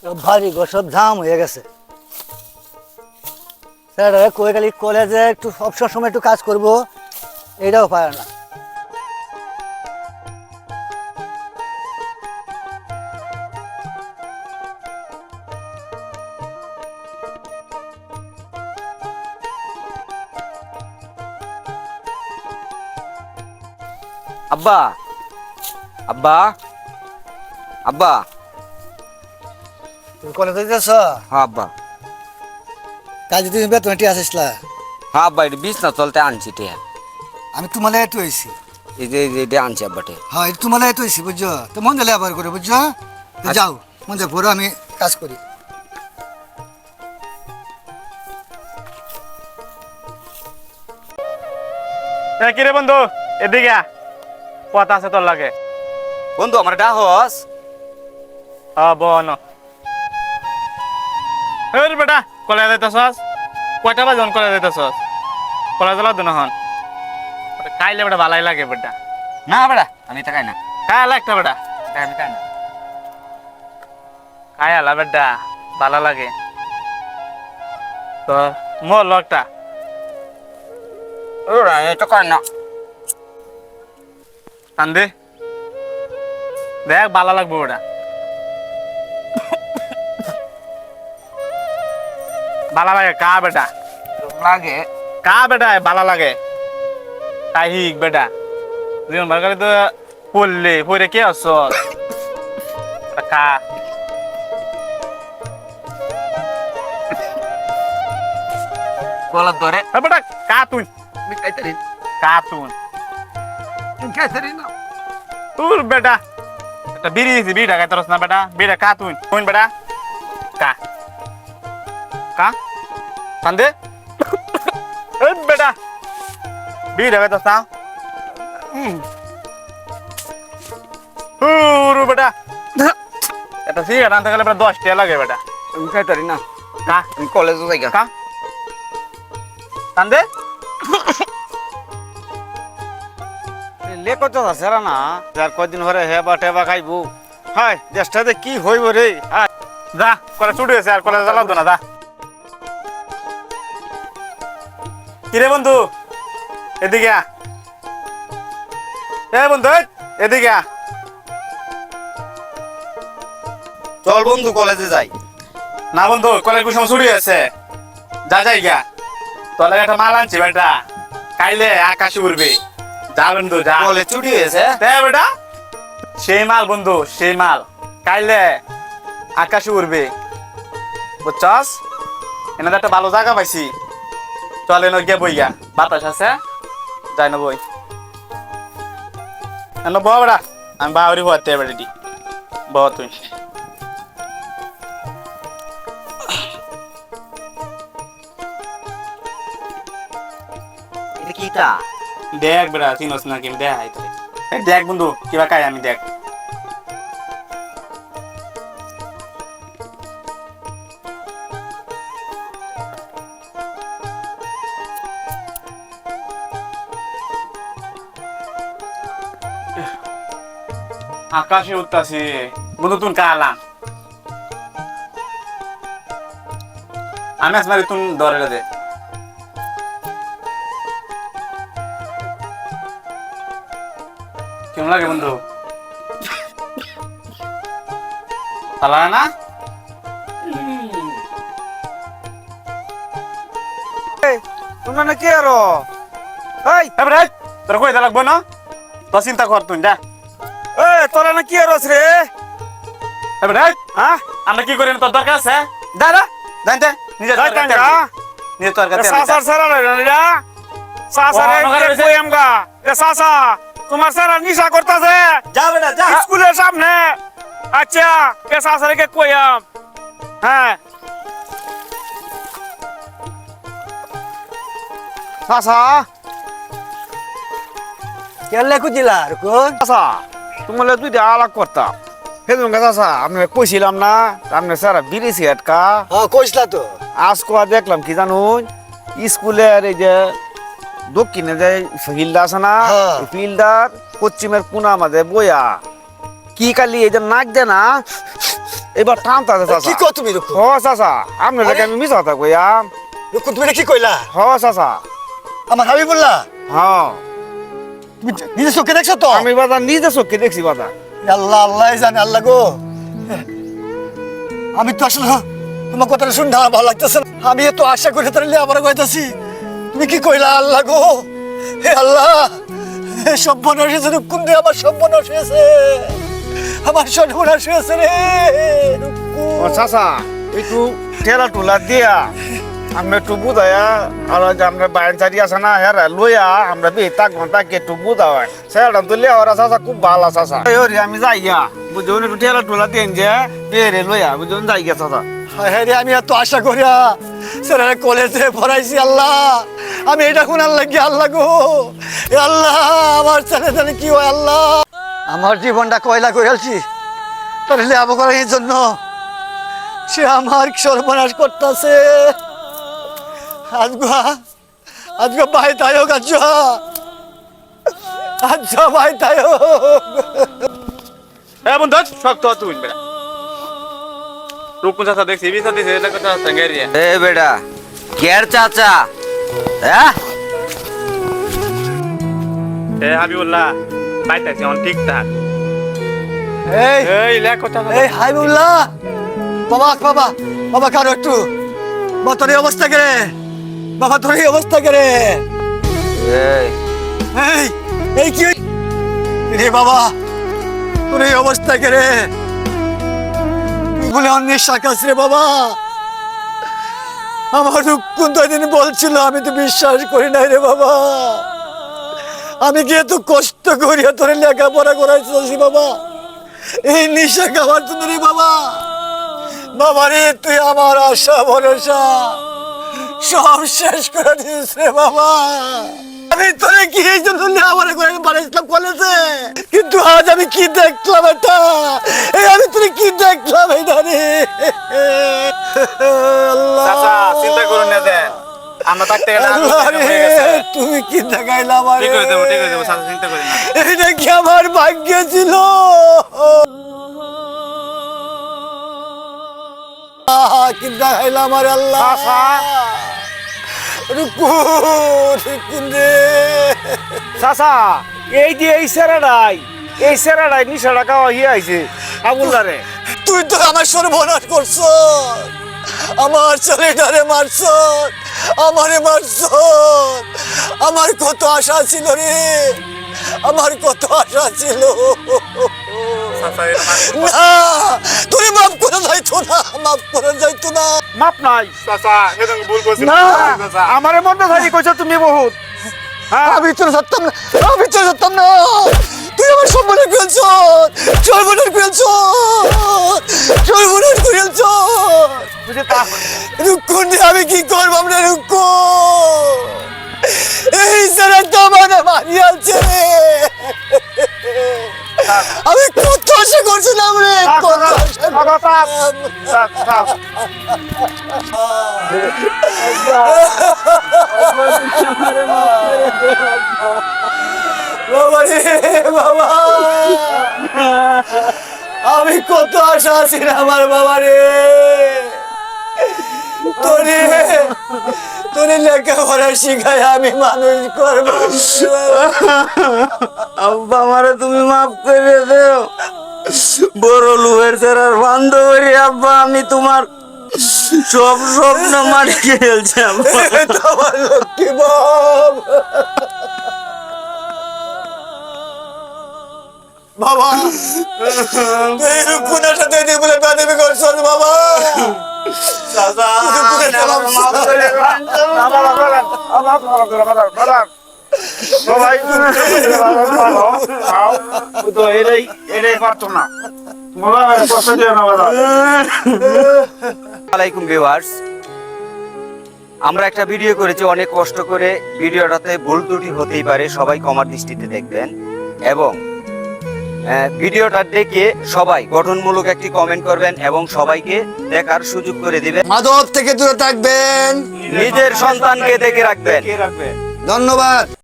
ভারী গো, সব জাম হয়ে গেছে। স্যার কয়ে গেলি কলেজে একটু অবসর সময় একটু কাজ করব, এটাও পারে না। আব্বা, আব্বা, আব্বা। তুই কলেজে যাচ্ছ? হ্যাঁ আব্বা। কাজে তুমি বেতন এটি আসিসলা? হ্যাঁ আব্বা, এটা বিছনা চলতে আনছি টিয়া। আমি তোমালে এত হয়েছি। এই যে আনছি আব্বা টিয়া। হ্যাঁ, এটা তোমালে এত হয়েছি, বুঝছো? তো মন দিলে আবার করে, বুঝছো? তো যাও, মন দিয়ে পড়ো, আমি কাজ করি। কিরে বন্ধু, এদিকে পথ আছে তোর লাগে। বন্ধু আমার ডাহস। বন বেটা, কলেজ যাইতেছস? কয়টা বাজন কলেজ যাইতেছস? কলেজ যাওয়ার দিন হন খাইলে বেটা ভালাই লাগে বেটা। না বেড়া, আমি তাকাই না। খাই আলা একটা বেটা, আমি তাই না। খাই আলা বেটা, ভালো লাগে তো। মোর লগটা ওরা এটা কয় না। কান্দে দেখ, ভালো লাগবে ওটা। ভালো লাগে কা বেটা, লাগে কা বেটা ভালো লাগে। তাই হিক বেটা, জীবন ভার তো পড়লে পড়ে কে আস কা। গলা ধরে। বেটা কা তুই, আমি খাইতারি কা তুই খাইতারি না। তোর বেটা একটা বিড়ি দিছি, বিড়ি ঢাকাই তরস না বেটা, বিড়া কা তুই তুই বেটা কা কা কান্দে বেটা, বিড়ি ঢাকাই তরস না বেটা। একটা সিগারেট আনতে গেলে 10 টাকা লাগে বেটা। আমি খাইতারি না। কা আমি কলেজে যাই গা। কা কান্দে লেকো তো আছে না, যার কয়দিন ধরে হেবা টেবা খাইবো। হাই দেশটাতে কি হইব রে। হাই যা করে ছুটি হয়েছে, আর কলেজ চালাতো না। যা কিরে বন্ধু, এদিকে আ। এ বন্ধু এদিকে আ। চল বন্ধু কলেজে যাই। না বন্ধু, কলেজ কুসুম ছুটি হয়েছে, যা যাই গা। তোর একটা মাল আনছি বেটা, খাইলে আকাশে উড়বে। যা বন্ধু যা। কলেজ ছুটি হয়েছে। বেটা সেই মাল বন্ধু, সেই মাল খাইলে আকাশে উড়বে, বুঝছস? এনাদের একটা ভালো জায়গা পাইছি, চল এনে গিয়ে বই গা। বাতাস আছে, যাই না বই এনে বহ বেটা। আমি বাউরি হতে বেড়ি বহ তুই। এটা কি তা? দেখ বেটা, চিনস না কি দেখ দেখ বন্ধু, কিবা খাই আমি দেখ। আকাশে উঠতাছি বন্ধু, তুই কালাম আমি আসমারি তুই ধরে দে। কেমন লাগে বন্ধু? ভালো লাগে না? তোমরা না কি আরো? এই তোর কই দা লাগবো না, তো চিন্তা কর তুই যা। তোরা না কি আরো রে? হ্যাঁ আমরা কি করি, তোর দরকার আছে? দাদা জানতে নিজে নিজে তোর কাছে সাসার সারা রা সাসারে কইম গা। এ সাসা তোমার সারা নিশা করতেছে। যা বেটা যা। স্কুলের সামনে। আচ্ছা এ সাসারে কে কইম। হ্যাঁ সাসা কেলে খুঁজিলা আর কোন? সাসা তোমালে দুই দা আলাপ করতাম। সেদিন সাসা আমি কইছিলাম না আপনি সারা বিড়ি সিগারেট কা। হ্যাঁ, কইসলা তো। আজকে দেখলাম কি জানুন, স্কুলের এই যে দক্ষিণে যে ফিল্ডটা আছে না, হ্যাঁ। ফিল্ডার পশ্চিমের কোনা মাঝে বইয়া কি কালি এই যে নাক দে না, এবার টানতা আছে কি চাচা কও তুমি রুকু হ চাচা আপনার লাগে আমি মিছা কথা কইয়াম রুকু তুমি এটা কি কইলা হ চাচা আমার হাবিবুল্লাহ হ্যাঁ তুমি নিজে চোখে দেখছো তো আমি বাজার নিজে চোখে দেখছি বাজার আল্লাহ আল্লাহ জানে আল্লাহ গো আমি তো আসলে তোমার কথাটা শুনে আমার ভালো লাগতেছে না। আমি তো আশা করে তাহলে আবার কইতাছি তুমি কি কইলা আল্লাহ গো হে আল্লাহ হে সর্বনাশ হয়েছে রুকুন রে আমার সর্বনাশ হয়েছে আমার সর্বনাশ হয়েছে রে রুকু ও চাচা একটু ঠেলা টুলা দিয়া আমরা একটু বুঝাইয়া আর ওই যে আমরা বাইন চারি আছে না হ্যাঁ লইয়া আমরা বেতা ঘন্টা কে একটু বুঝা হয় সেটা তুলে ওরা চাচা খুব ভালো চাচা ওরে আমি যাইয়া বুঝুন একটু ঠেলা টুলা দিন যে বেরে লইয়া বুঝুন যাইয়া চাচা হ্যাঁ রে আমি এত আশা করিয়া স্যার কলেজে পড়াইছি আল্লাহ আমি এটা কোন আল্লাহ কি আল্লাহ গো এ আল্লাহ আমার ছেলে ছেলে কি হয় আল্লাহ আমার জীবনটা কয়লা করে আলছি তাহলে লেবো করার জন্য সে আমার সর্বনাশ করতেছে আজগা ভাই তাই হোক আচ্ছা ভাই তাই হোক এ বন্ধু শক্ত তুই বেটা রূপকুন চাচা দেখছি বিছা দিছে এটা কথা সঙ্গেরিয়া এ বেটা কের চাচা হ্যাঁ এ হাবিবুল্লাহ বাইতাছি অন ঠিক থাক এই এই লে কথা এই হাবিবুল্লাহ বাবা বাবা বাবা কারো একটু বা তোর এই অবস্থা কে রে বাবা তোর এই অবস্থা কে রে এই এই এই কি রে বাবা তোর এই অবস্থা কে রে তুই বলে অন্যের শাখাস রে বাবা আমার কোন দিন বলছিল আমি তো বিশ্বাস করি নাই রে বাবা আমি গিয়ে তো কষ্ট করিয়া তোর লেখাপড়া করাইছি বাবা এই নিশা খাওয়ার জন্য রে বাবা বাবা রে তুই আমার আশা ভরসা সব শেষ করে দিস রে বাবা আমি তোরে কি এই জন্য লেখাপড়া করে বাড়াইছিলাম কলেজে কিন্তু আজ আমি কি দেখলাম এটা এই আমি তোরে কি দেখলাম এটা রে আল্লাহ চাচা চিন্তা করুন না যে আমরা থাকতে গেলে আরো আল্লাহ হয়ে রে, গেছে তুমি কি দেখাইলা আমার ঠিক হয়ে যাবো চাচা চিন্তা করেন না এটা কি আমার ভাগ্যে ছিল কি দেখাইলা আমার আল্লাহ রুকু রুকুন রে চাচা এই যে এই সেরাডাই নিশাটা খাওয়া হয়ে আইছে আবুল্লা রে তুই তো আমার সর্বনাশ করছ আমার ছেলেটারে মারছ আমারে মারছ আমার কত আশা ছিল রে আমার কত আশা ছিল চাচা এটা না তুই মাফ করে যাইতো না মাফ করে যাইতো না মাপ নাই চাচা এটা ভুল করছি না। চাচা আমারে মধ্যে থাকি কইছো তুমি বহুত হ্যাঁ আমি তো জানতাম না আমি তো জানতাম না তুই আমার সম্মানে ফেলছ সর্বনাশ ফেলছ সর্বনাশ ফেলছ বুঝে তা রুকুন আমি কি করবো আমরা রুকু এই সারা তো মানে মারিয়াছে রে আমি কত আশা করছিলাম রে কত আশা করছিলাম। বাবা রে বাবা আমি কত আশা আছি রে আমার বাবা রে তোরে তোরে লেখাপড়া শিখায় আমি মানুষ করবো আব্বা আমারে তুমি মাফ করে দেও বড় লুহের ছাড়ার বান্ধবী আব্বা আমি তোমার সব স্বপ্ন মারিয়ে ফেলছি আব্বা তোমার লক্ষ্মী বাপ বাবা তুই রুকুনের সাথে দিয়ে বলে বেদবি করছ বাবা চাচা রুকুনের সালাম মাফ করে সবাই তো এটাই পারতো না কষ্ট দিও না বাবা আলাইকুম ভিউয়ার্স আমরা একটা ভিডিও করেছি অনেক কষ্ট করে ভিডিওটাতে ভুল ত্রুটি হতেই পারে সবাই ক্ষমার দৃষ্টিতে দেখবেন এবং ভিডিওটা দেখে সবাই গঠনমূলক একটি কমেন্ট করবেন এবং সবাইকে দেখার সুযোগ করে দিবেন মাদক থেকে দূরে থাকবেন নিজের সন্তানকে দেখে রাখবেন ধন্যবাদ।